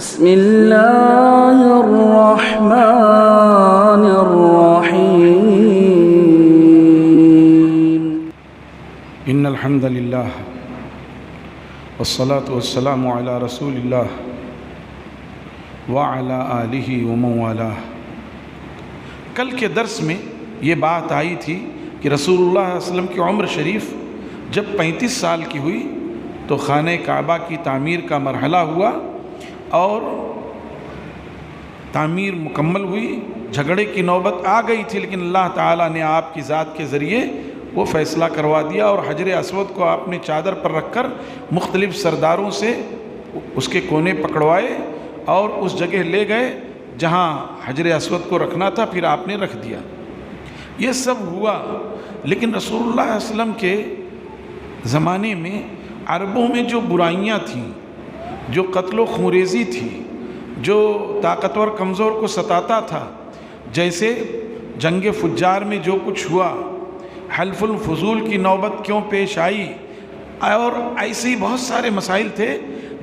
بسم اللہ الرحمن الرحیم ان الحمد للہ والصلاة والسلام علی رسول اللہ وعلی آلہ ومن والاه۔ کل کے درس میں یہ بات آئی تھی کہ رسول اللہ صلی اللہ علیہ وسلم کی عمر شریف جب 35 سال کی ہوئی تو خانہ کعبہ کی تعمیر کا مرحلہ ہوا اور تعمیر مکمل ہوئی۔ جھگڑے کی نوبت آ گئی تھی لیکن اللہ تعالیٰ نے آپ کی ذات کے ذریعے وہ فیصلہ کروا دیا اور حجر اسود کو آپ نے چادر پر رکھ کر مختلف سرداروں سے اس کے کونے پکڑوائے اور اس جگہ لے گئے جہاں حجر اسود کو رکھنا تھا، پھر آپ نے رکھ دیا۔ یہ سب ہوا لیکن رسول اللہ علیہ وسلم کے زمانے میں عربوں میں جو برائیاں تھیں، جو قتل و خونریزی تھی، جو طاقتور کمزور کو ستاتا تھا، جیسے جنگ فجار میں جو کچھ ہوا، حلف الفضول کی نوبت کیوں پیش آئی، اور ایسے ہی بہت سارے مسائل تھے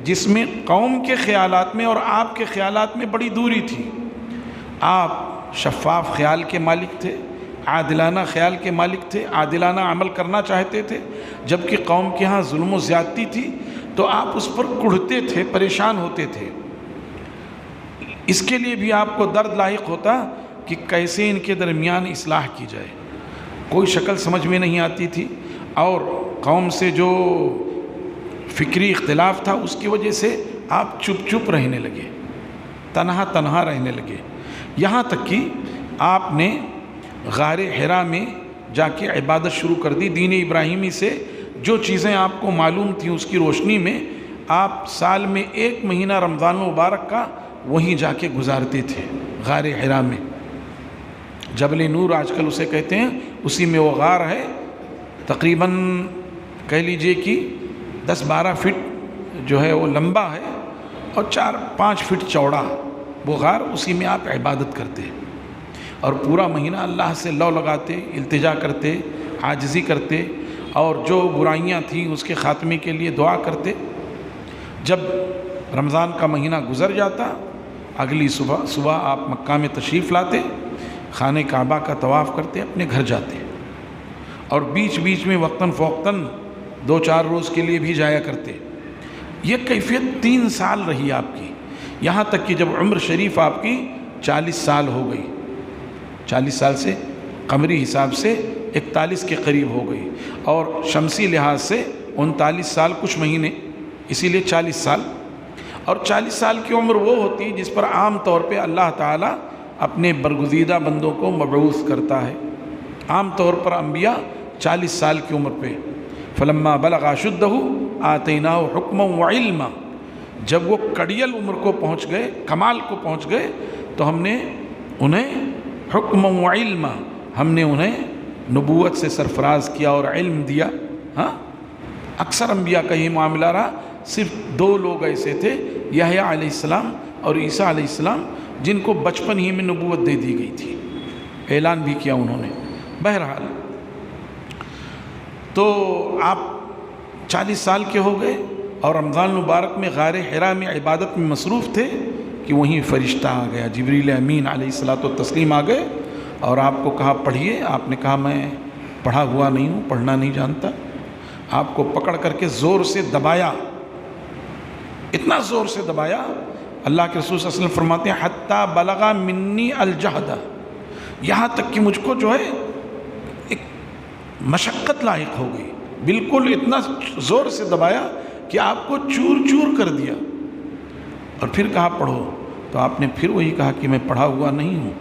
جس میں قوم کے خیالات میں اور آپ کے خیالات میں بڑی دوری تھی۔ آپ شفاف خیال کے مالک تھے، عادلانہ خیال کے مالک تھے، عادلانہ عمل کرنا چاہتے تھے، جبکہ قوم کے ہاں ظلم و زیادتی تھی تو آپ اس پر کڑھتے تھے، پریشان ہوتے تھے۔ اس کے لیے بھی آپ کو درد لاحق ہوتا کہ کیسے ان کے درمیان اصلاح کی جائے، کوئی شکل سمجھ میں نہیں آتی تھی، اور قوم سے جو فکری اختلاف تھا اس کی وجہ سے آپ چپ چپ رہنے لگے، تنہا تنہا رہنے لگے، یہاں تک کہ آپ نے غار حرا میں جا کے عبادت شروع کر دی۔ دین ابراہیمی سے جو چیزیں آپ کو معلوم تھیں اس کی روشنی میں آپ سال میں 1 مہینہ رمضان مبارک کا وہیں جا کے گزارتے تھے، غار حرا میں۔ جبل نور آج کل اسے کہتے ہیں، اسی میں وہ غار ہے، تقریباً کہہ لیجئے کہ 10-12 فٹ جو ہے وہ لمبا ہے اور 4-5 فٹ چوڑا وہ غار، اسی میں آپ عبادت کرتے اور پورا مہینہ اللہ سے لو لگاتے، التجا کرتے، عاجزی کرتے، اور جو برائیاں تھیں اس کے خاتمے کے لیے دعا کرتے۔ جب رمضان کا مہینہ گزر جاتا، اگلی صبح آپ مکہ میں تشریف لاتے، خانہ کعبہ کا طواف کرتے، اپنے گھر جاتے، اور بیچ بیچ میں وقتاً فوقتاً 2-4 روز کے لیے بھی جایا کرتے۔ یہ کیفیت 3 سال رہی آپ کی، یہاں تک کہ جب عمر شریف آپ کی 40 سال ہو گئی، 40 سال سے قمری حساب سے 41 کے قریب ہو گئی، اور شمسی لحاظ سے 39 سال کچھ مہینے، اسی لیے 40 سال۔ اور 40 سال کی عمر وہ ہوتی جس پر عام طور پہ اللہ تعالیٰ اپنے برگزیدہ بندوں کو مبعوث کرتا ہے۔ عام طور پر انبیاء 40 سال کی عمر پہ، فلما بلغ اشدہ آتیناہ حکما وعلما، جب وہ کڑیل عمر کو پہنچ گئے، کمال کو پہنچ گئے، تو ہم نے انہیں حکما وعلما، ہم نے انہیں نبوت سے سرفراز کیا اور علم دیا۔ ہاں، اکثر انبیاء کا یہ معاملہ رہا، صرف 2 لوگ ایسے تھے، یحییٰ علیہ السلام اور عیسیٰ علیہ السلام، جن کو بچپن ہی میں نبوت دے دی گئی تھی، اعلان بھی کیا انہوں نے۔ بہرحال تو آپ 40 سال کے ہو گئے اور رمضان مبارک میں غار حرا میں عبادت میں مصروف تھے کہ وہیں فرشتہ آ گیا، جبریل امین علیہ الصلاۃ والتسلیم آ گئے اور آپ کو کہا پڑھیے۔ آپ نے کہا میں پڑھا ہوا نہیں ہوں، پڑھنا نہیں جانتا۔ آپ کو پکڑ کر کے زور سے دبایا، اتنا زور سے دبایا، اللہ کے رسول صلی اللہ علیہ وسلم فرماتے ہیں حتیٰ بلغ منی الجہد، یہاں تک کہ مجھ کو جو ہے ایک مشقت لاحق ہو گئی، بالکل اتنا زور سے دبایا کہ آپ کو چور چور کر دیا، اور پھر کہا پڑھو، تو آپ نے پھر وہی کہا کہ میں پڑھا ہوا نہیں ہوں،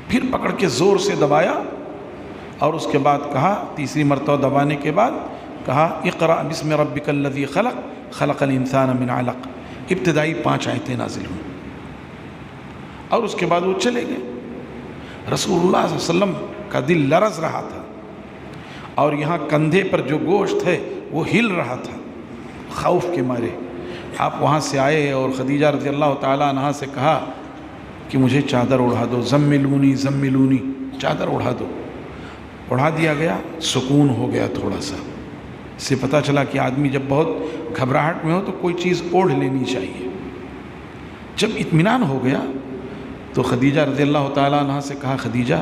پھر پکڑ کے زور سے دبایا، اور اس کے بعد کہا، تیسری مرتبہ دبانے کے بعد کہا اقرأ بسم ربک الذی خلق خلق الانسان من علق، ابتدائی 5 آیتیں نازل ہوئیں، اور اس کے بعد وہ چلے گئے۔ رسول اللہ صلی اللہ علیہ وسلم کا دل لرز رہا تھا، اور یہاں کندھے پر جو گوشت ہے وہ ہل رہا تھا خوف کے مارے۔ آپ وہاں سے آئے اور خدیجہ رضی اللہ تعالیٰ عنہا سے کہا کہ مجھے چادر اڑھا دو، زملونی زملونی، چادر اڑھا دو۔ اڑھا دیا گیا، سکون ہو گیا تھوڑا سا، اس سے پتہ چلا کہ آدمی جب بہت گھبراہٹ میں ہو تو کوئی چیز اوڑھ لینی چاہیے۔ جب اطمینان ہو گیا تو خدیجہ رضی اللہ تعالیٰ عنہ سے کہا خدیجہ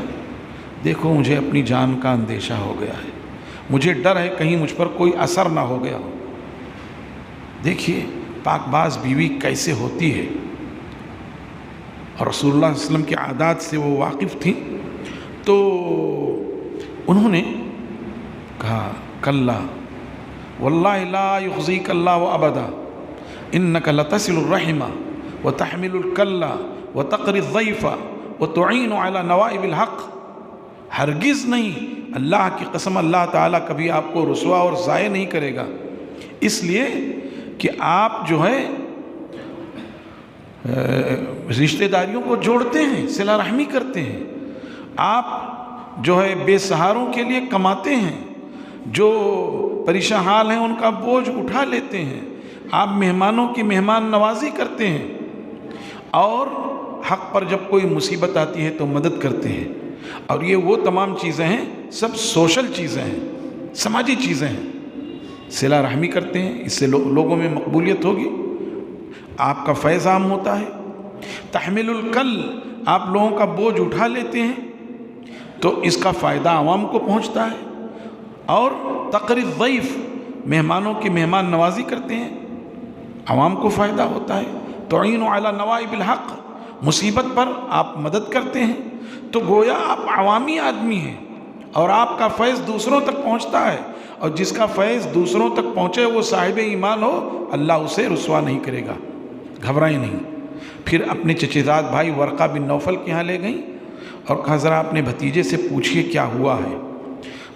دیکھو مجھے اپنی جان کا اندیشہ ہو گیا ہے، مجھے ڈر ہے کہیں مجھ پر کوئی اثر نہ ہو گیا ہو۔ دیکھیے پاک باز بیوی کیسے ہوتی ہے، اور رسول اللہ صلی اللہ علیہ وسلم کی عادات سے وہ واقف تھیں۔ تو انہوں نے کہا کلا واللہ لا یخزیک اللہ ابدا انک لتصل الرحم وتحمل الکل وتقری الضیف وتعین علی نوائب الحق، ہرگز نہیں، اللہ کی قسم اللہ تعالیٰ کبھی آپ کو رسوا اور ضائع نہیں کرے گا، اس لیے کہ آپ جو ہے رشتہ داریوں کو جوڑتے ہیں، صلہ رحمی کرتے ہیں، آپ جو ہے بے سہاروں کے لیے کماتے ہیں، جو پریشان حال ہیں ان کا بوجھ اٹھا لیتے ہیں، آپ مہمانوں کی مہمان نوازی کرتے ہیں، اور حق پر جب کوئی مصیبت آتی ہے تو مدد کرتے ہیں۔ اور یہ وہ تمام چیزیں ہیں، سب سوشل چیزیں ہیں، سماجی چیزیں ہیں، صلہ رحمی کرتے ہیں، اس سے لوگوں میں مقبولیت ہوگی، آپ کا فیض عام ہوتا ہے۔ تحمل الکل، آپ لوگوں کا بوجھ اٹھا لیتے ہیں تو اس کا فائدہ عوام کو پہنچتا ہے۔ اور تقری الضیف، مہمانوں کی مہمان نوازی کرتے ہیں، عوام کو فائدہ ہوتا ہے۔ تعین علی نوائب الحق، مصیبت پر آپ مدد کرتے ہیں، تو گویا آپ عوامی آدمی ہیں اور آپ کا فیض دوسروں تک پہنچتا ہے، اور جس کا فیض دوسروں تک پہنچے وہ صاحب ایمان ہو، اللہ اسے رسوا نہیں کرے گا، گھبرائیں نہیں۔ پھر اپنے چچیزاد بھائی ورقہ بن نوفل کے ہاں لے گئیں اور کہا ذرا اپنے بھتیجے سے پوچھئے کیا ہوا ہے۔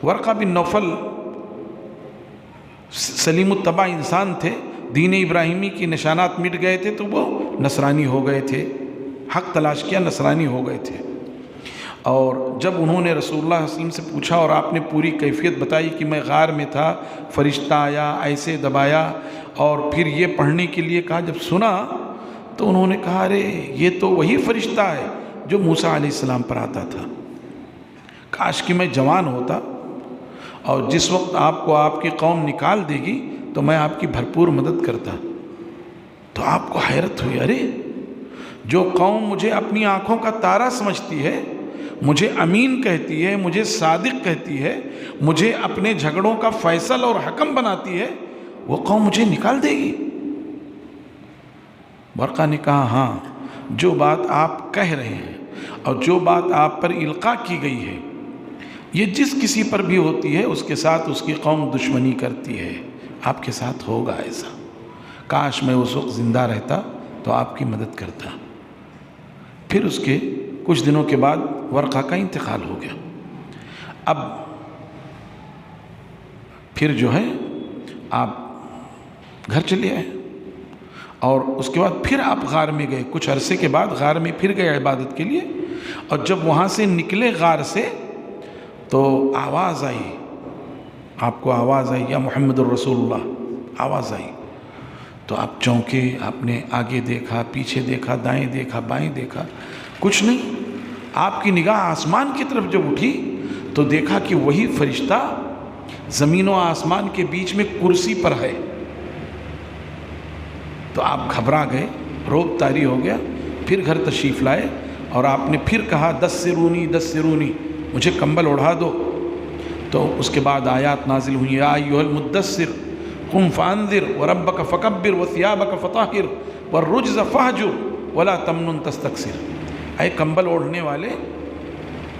ورقہ بن نوفل سلیم الطبع انسان تھے، دین ابراہیمی کی نشانات مٹ گئے تھے تو وہ نصرانی ہو گئے تھے، حق تلاش کیا، نصرانی ہو گئے تھے۔ اور جب انہوں نے رسول اللہ صلی اللہ علیہ وسلم سے پوچھا اور آپ نے پوری کیفیت بتائی کہ میں غار میں تھا، فرشتہ آیا، ایسے دبایا، اور پھر یہ پڑھنے کے لیے کہا، جب سنا تو انہوں نے کہا ارے یہ تو وہی فرشتہ ہے جو موسیٰ علیہ السلام پر آتا تھا، کاش کہ میں جوان ہوتا، اور جس وقت آپ کو آپ کی قوم نکال دے گی تو میں آپ کی بھرپور مدد کرتا۔ تو آپ کو حیرت ہوئی، ارے جو قوم مجھے اپنی آنکھوں کا تارا سمجھتی ہے، مجھے امین کہتی ہے، مجھے صادق کہتی ہے، مجھے اپنے جھگڑوں کا فیصل اور حکم بناتی ہے، وہ قوم مجھے نکال دے گی۔ ورقہ نے کہا ہاں، جو بات آپ کہہ رہے ہیں اور جو بات آپ پر القاء کی گئی ہے، یہ جس کسی پر بھی ہوتی ہے اس کے ساتھ اس کی قوم دشمنی کرتی ہے، آپ کے ساتھ ہوگا ایسا، کاش میں اس وقت زندہ رہتا تو آپ کی مدد کرتا۔ پھر اس کے کچھ دنوں کے بعد ورقہ کا انتقال ہو گیا۔ اب پھر جو ہے آپ گھر چلے آئے، اور اس کے بعد پھر آپ غار میں گئے، کچھ عرصے کے بعد غار میں پھر گئے عبادت کے لیے، اور جب وہاں سے نکلے غار سے تو آواز آئی، آپ کو آواز آئی یا محمد الرسول اللہ، آواز آئی تو آپ چونکے، آپ نے آگے دیکھا، پیچھے دیکھا، دائیں دیکھا، بائیں دیکھا، کچھ نہیں۔ آپ کی نگاہ آسمان کی طرف جب اٹھی تو دیکھا کہ وہی فرشتہ زمین و آسمان کے بیچ میں کرسی پر ہے۔ تو آپ گھبرا گئے، روب طاری ہو گیا، پھر گھر تشریف لائے اور آپ نے پھر کہا دثرونی دثرونی، مجھے کمبل اڑھا دو۔ تو اس کے بعد آیات نازل ہوئی، یا ایھا المدثر قم فانذر وربک فکبر وثیابک فطہر والرجز فہجر ولا تمنن تستکثر، اے کمبل اوڑھنے والے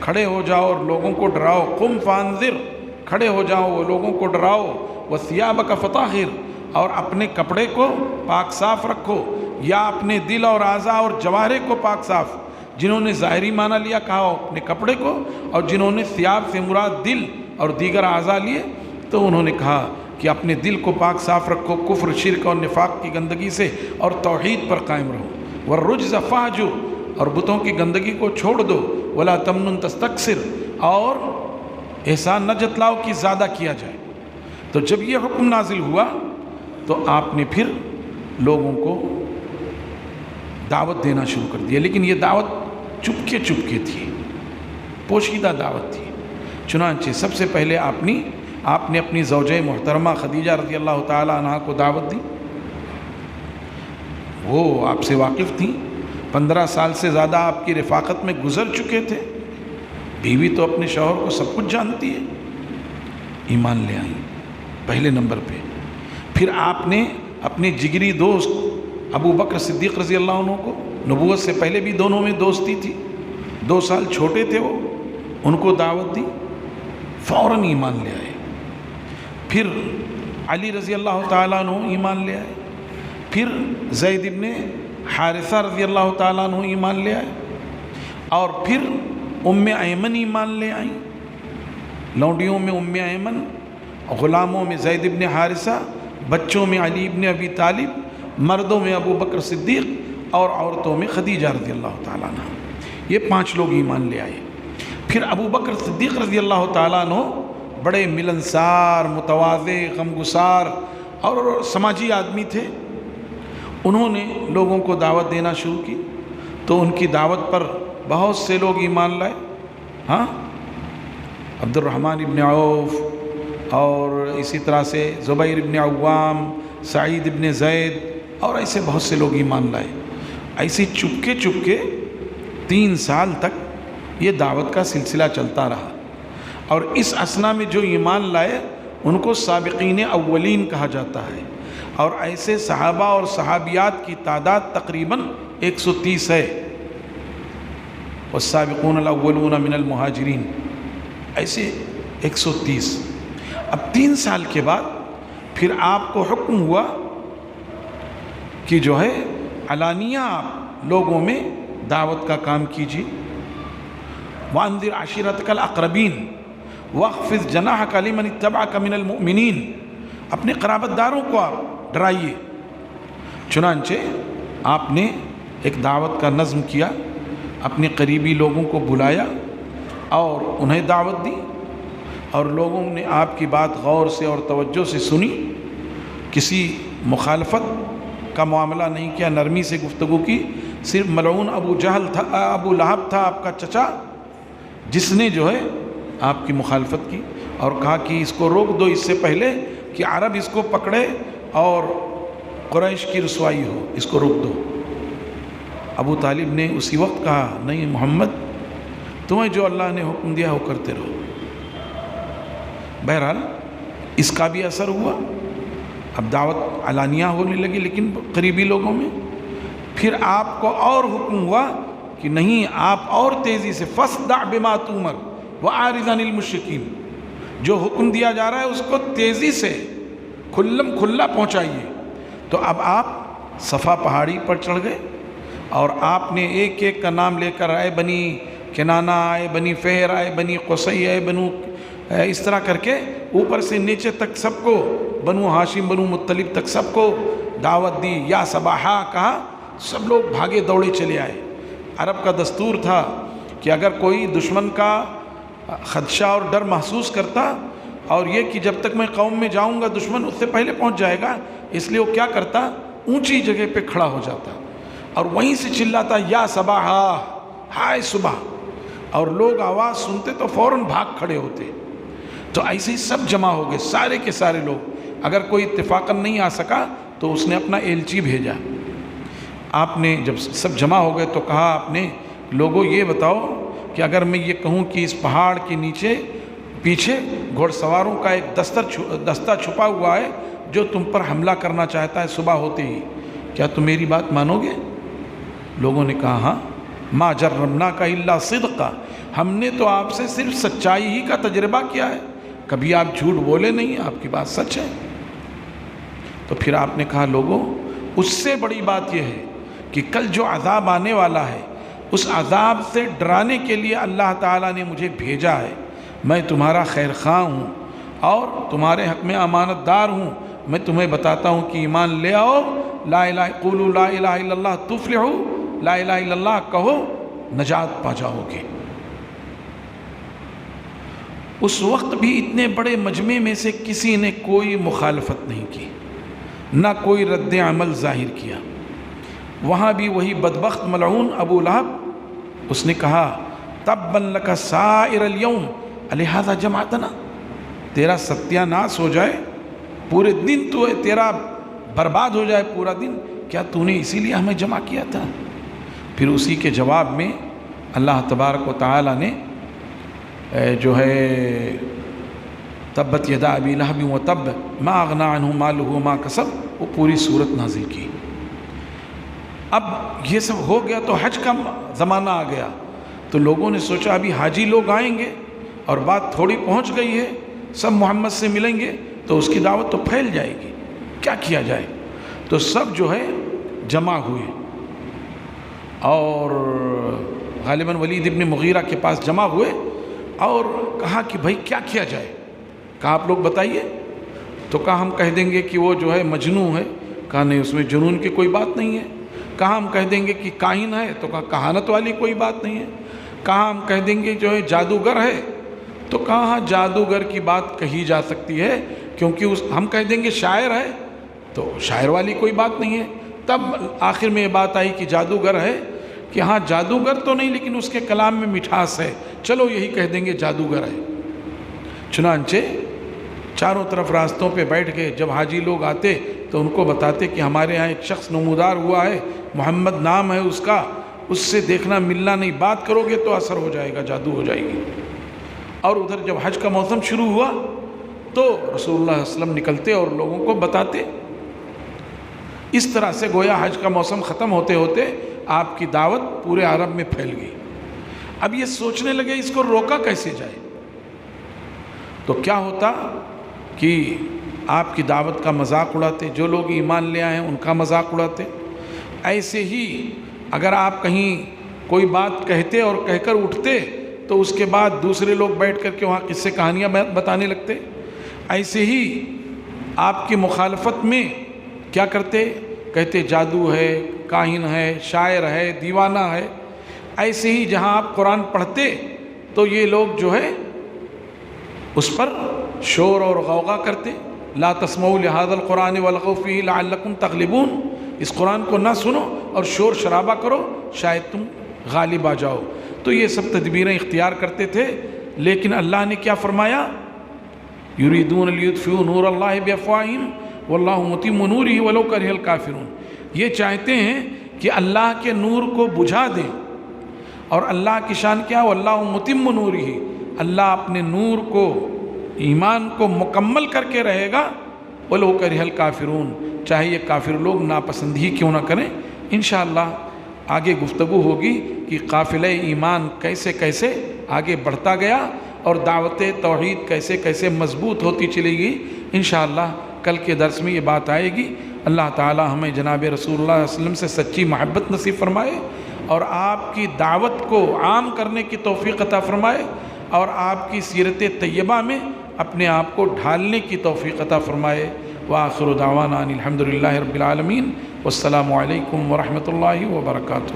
کھڑے ہو جاؤ اور لوگوں کو ڈراؤ، قم فانذر، کھڑے ہو جاؤ وہ لوگوں کو ڈراؤ، وثیابک فطہر، اور اپنے کپڑے کو پاک صاف رکھو، یا اپنے دل اور اعضاء اور جوارح کو پاک صاف۔ جنہوں نے ظاہری معنی لیا کہا اپنے کپڑے کو، اور جنہوں نے ثیاب سے مراد دل اور دیگر اعضاء لیے تو انہوں نے کہا کہ اپنے دل کو پاک صاف رکھو کفر، شرک اور نفاق کی گندگی سے، اور توحید پر قائم رہو۔ والرجز فہجر، اور بتوں کی گندگی کو چھوڑ دو۔ ولا تمنن تستکثر، اور احسان نہ جتلاؤ کہ زیادہ کیا جائے۔ تو جب یہ حکم نازل ہوا تو آپ نے پھر لوگوں کو دعوت دینا شروع کر دیا، لیکن یہ دعوت چپکے چپکے تھی، پوشیدہ دعوت تھی۔ چنانچہ سب سے پہلے آپ نے اپنی زوجہ محترمہ خدیجہ رضی اللہ تعالی عنہا کو دعوت دی۔ وہ آپ سے واقف تھیں، 15 سال سے زیادہ آپ کی رفاقت میں گزر چکے تھے، بیوی تو اپنے شوہر کو سب کچھ جانتی ہے، ایمان لے آئیں پہلے نمبر پہ۔ پھر آپ نے اپنے جگری دوست ابو بکر صدیق رضی اللہ عنہ کو، نبوت سے پہلے بھی دونوں میں دوستی تھی، 2 سال چھوٹے تھے وہ، ان کو دعوت دی، فوراً ایمان لے آئے۔ پھر علی رضی اللہ تعالیٰ عنہ ایمان لے آئے، پھر زید ابن حارثہ رضی اللہ تعالیٰ عنہ ایمان لے آئے، اور پھر ام ایمن ایمان لے آئیں۔ لونڈیوں میں ام ایمن، غلاموں میں زید ابن حارثہ، بچوں میں علی ابن ابی طالب، مردوں میں ابو بکر صدیق، اور عورتوں میں خدیجہ رضی اللہ تعالیٰ عنہ۔ یہ 5 لوگ ایمان لے آئے۔ پھر ابو بکر صدیق رضی اللہ تعالیٰ عنہ بڑے ملنسار، متواضع، غمگسار اور سماجی آدمی تھے۔ انہوں نے لوگوں کو دعوت دینا شروع کی، تو ان کی دعوت پر بہت سے لوگ ایمان لائے۔ ہاں، عبد الرحمن ابن عوف، اور اسی طرح سے زبیر ابن عوام، سعید ابن زید، اور ایسے بہت سے لوگ ایمان لائے۔ ایسے چپکے چپکے 3 سال تک یہ دعوت کا سلسلہ چلتا رہا، اور اس اثنا میں جو ایمان لائے ان کو سابقین اولین کہا جاتا ہے، اور ایسے صحابہ اور صحابیات کی تعداد تقریباً 130 ہے، والسابقون الاولون من المہاجرین، ایسے 130۔ اب 3 سال کے بعد پھر آپ کو حکم ہوا کہ جو ہے علانیہ آپ لوگوں میں دعوت کا کام کیجیے۔ وَأَنذِرْ عَشِيرَتَكَ الْأَقْرَبِينَ وَاخْفِضْ جَنَاحَكَ لِمَنِ اتَّبَعَكَ مِنَ الْمُؤْمِنِينَ، اپنے قرابت داروں کو آپ ڈرائیے۔ چنانچہ آپ نے ایک دعوت کا نظم کیا، اپنے قریبی لوگوں کو بلایا اور انہیں دعوت دی، اور لوگوں نے آپ کی بات غور سے اور توجہ سے سنی، کسی مخالفت کا معاملہ نہیں کیا، نرمی سے گفتگو کی۔ صرف ملعون ابو جہل تھا، ابو لہب تھا آپ کا چچا، جس نے جو ہے آپ کی مخالفت کی اور کہا کہ اس کو روک دو، اس سے پہلے کہ عرب اس کو پکڑے اور قریش کی رسوائی ہو، اس کو روک دو۔ ابو طالب نے اسی وقت کہا، نہیں محمد، تمہیں جو اللہ نے حکم دیا وہ کرتے رہو۔ بہرحال اس کا بھی اثر ہوا، اب دعوت علانیہ ہونے لگی لیکن قریبی لوگوں میں۔ پھر آپ کو اور حکم ہوا کہ نہیں، آپ اور تیزی سے فَاصْدَعْ بِمَا تُؤْمَرُ وَأَعْرِضْ عَنِ الْمُشْرِكِينَ، جو حکم دیا جا رہا ہے اس کو تیزی سے کھلم کھلا پہنچائیے۔ تو اب آپ صفا پہاڑی پر چڑھ گئے، اور آپ نے ایک ایک کا نام لے کر، اے بنی کنانہ، اے بنی فہر، اے بنی قصی، اے بنو، اس طرح کر کے اوپر سے نیچے تک سب کو، بنو ہاشم، بنو مطلب تک سب کو دعوت دی۔ یا صباحا کہا، سب لوگ بھاگے دوڑے چلے آئے۔ عرب کا دستور تھا کہ اگر کوئی دشمن کا خدشہ اور ڈر محسوس کرتا، اور یہ کہ جب تک میں قوم میں جاؤں گا دشمن اس سے پہلے پہنچ جائے گا، اس لیے وہ کیا کرتا، اونچی جگہ پہ کھڑا ہو جاتا اور وہیں سے چلاتا، یا صباحا، ہائے صبح، اور لوگ آواز سنتے تو فوراً بھاگ کھڑے ہوتے۔ تو ایسے ہی سب جمع ہو گئے، سارے کے سارے لوگ۔ اگر کوئی اتفاقاً نہیں آ سکا تو اس نے اپنا ایلچی بھیجا۔ آپ نے جب سب جمع ہو گئے تو کہا آپ نے، لوگوں یہ بتاؤ کہ اگر میں یہ کہوں کہ اس پہاڑ کے نیچے پیچھے گھوڑ سواروں کا ایک دستہ چھپا ہوا ہے جو تم پر حملہ کرنا چاہتا ہے صبح ہوتے ہی، کیا تم میری بات مانو گے؟ لوگوں نے کہا ہاں، ما جربناک الا صدقا، ہم نے تو آپ سے صرف سچائی ہی کا تجربہ کیا ہے، کبھی آپ جھوٹ بولے نہیں، آپ کی بات سچ ہے۔ تو پھر آپ نے کہا لوگوں، اس سے بڑی بات یہ ہے کہ کل جو عذاب آنے والا ہے اس عذاب سے ڈرانے کے لیے اللہ تعالیٰ نے مجھے بھیجا ہے۔ میں تمہارا خیر خواہ ہوں اور تمہارے حق میں امانت دار ہوں۔ میں تمہیں بتاتا ہوں کہ ایمان لے آؤ، لا الہ قولوا لا الہ الا اللہ تفلحوا، لا الہ الا اللہ کہو، نجات پا جاؤ گے۔ اس وقت بھی اتنے بڑے مجمع میں سے کسی نے کوئی مخالفت نہیں کی، نہ کوئی رد عمل ظاہر کیا۔ وہاں بھی وہی بدبخت ملعون ابو لہب، اس نے کہا تبا لک سائر اليوم الہذا جمعتنا، تیرا ستیہ ناس ہو جائے، پورے دن تو تیرا برباد ہو جائے پورا دن، کیا تو نے اسی لیے ہمیں جمع کیا تھا؟ پھر اسی کے جواب میں اللہ تبارک و تعالی نے جو ہے تبت یدا ابی لہب و تب ما اغنی عنہ مالہ ما کسب، وہ پوری صورت نازل کی۔ اب یہ سب ہو گیا تو حج کا زمانہ آ گیا، تو لوگوں نے سوچا ابھی حاجی لوگ آئیں گے اور بات تھوڑی پہنچ گئی ہے، سب محمد سے ملیں گے تو اس کی دعوت تو پھیل جائے گی، کیا کیا جائے؟ تو سب جو ہے جمع ہوئے اور غالباً ولید ابن مغیرہ کے پاس جمع ہوئے اور کہا کہ بھائی کیا کیا جائے؟ کہا آپ لوگ بتائیے۔ تو کہا ہم کہہ دیں گے کہ وہ جو ہے مجنون ہے، کہا نہیں اس میں جنون کی کوئی بات نہیں ہے۔ کہا ہم کہہ دیں گے کہ کاہن ہے، تو کہا کہانت والی کوئی بات نہیں ہے۔ کہا ہم کہہ دیں گے جو ہے جادوگر ہے، تو کہا ہاں جادوگر کی بات کہی جا سکتی ہے، کیونکہ ہم کہہ دیں گے شاعر ہے تو شاعر والی کوئی بات نہیں ہے۔ تب آخر میں یہ بات آئی کہ جادوگر ہے، کہ ہاں جادوگر تو نہیں لیکن اس کے کلام میں مٹھاس ہے، چلو یہی کہہ دیں گے جادوگر ہے۔ چنانچہ چاروں طرف راستوں پہ بیٹھ گئے، جب حاجی لوگ آتے تو ان کو بتاتے کہ ہمارے ہاں ایک شخص نمودار ہوا ہے، محمد نام ہے اس کا، اس سے دیکھنا ملنا نہیں، بات کرو گے تو اثر ہو جائے گا، جادو ہو جائے گی۔ اور ادھر جب حج کا موسم شروع ہوا تو رسول اللہ صلی اللہ علیہ وسلم نکلتے اور لوگوں کو بتاتے۔ اس طرح سے گویا حج کا موسم ختم ہوتے ہوتے آپ کی دعوت پورے عرب میں پھیل گئی۔ اب یہ سوچنے لگے اس کو روکا کیسے جائے؟ تو کیا ہوتا کہ آپ کی دعوت کا مذاق اڑاتے، جو لوگ ایمان لے آئے ہیں ان کا مذاق اڑاتے۔ ایسے ہی اگر آپ کہیں کوئی بات کہتے اور کہہ کر اٹھتے تو اس کے بعد دوسرے لوگ بیٹھ کر کے وہاں قصے کہانیاں بتانے لگتے۔ ایسے ہی آپ کی مخالفت میں کیا کرتے؟ کہتے جادو ہے، کاہن ہے، شاعر ہے، دیوانہ ہے۔ ایسے ہی جہاں آپ قرآن پڑھتے تو یہ لوگ جو ہے اس پر شور اور غوغا کرتے۔ لا تسمعوا لهذا القرآن والغوا فيه لعلكم تغلبون، اس قرآن کو نہ سنو اور شور شرابہ کرو شاید تم غالب آ جاؤ۔ تو یہ سب تدبیریں اختیار کرتے تھے، لیکن اللہ نے کیا فرمایا؟ یریدون لیطفئوا نور اللہ بافواہہم واللہ متم نورہ ولو کرہ الکافرون۔ یہ چاہتے ہیں کہ اللہ کے نور کو بجھا دیں، اور اللہ کی شان کیا؟ واللہ متم نورہ، اللہ اپنے نور کو، ایمان کو مکمل کر کے رہے گا، ولو کرہ الکافرون، چاہے یہ کافر لوگ ناپسند ہی کیوں نہ کریں۔ انشاءاللہ آگے گفتگو ہوگی کہ قافلہ ایمان کیسے کیسے آگے بڑھتا گیا اور دعوت توحید کیسے کیسے مضبوط ہوتی چلی گئی۔ انشاءاللہ کل کے درس میں یہ بات آئے گی۔ اللہ تعالی ہمیں جناب رسول اللہ صلی اللہ علیہ وسلم سے سچی محبت نصیب فرمائے اور آپ کی دعوت کو عام کرنے کی توفیق عطا فرمائے، اور آپ کی سیرت طیبہ میں اپنے آپ کو ڈھالنے کی توفیق عطا فرمائے۔ وآخر دعوانا ان الحمد للہ رب العالمین، والسلام علیکم ورحمۃ اللہ وبرکاتہ۔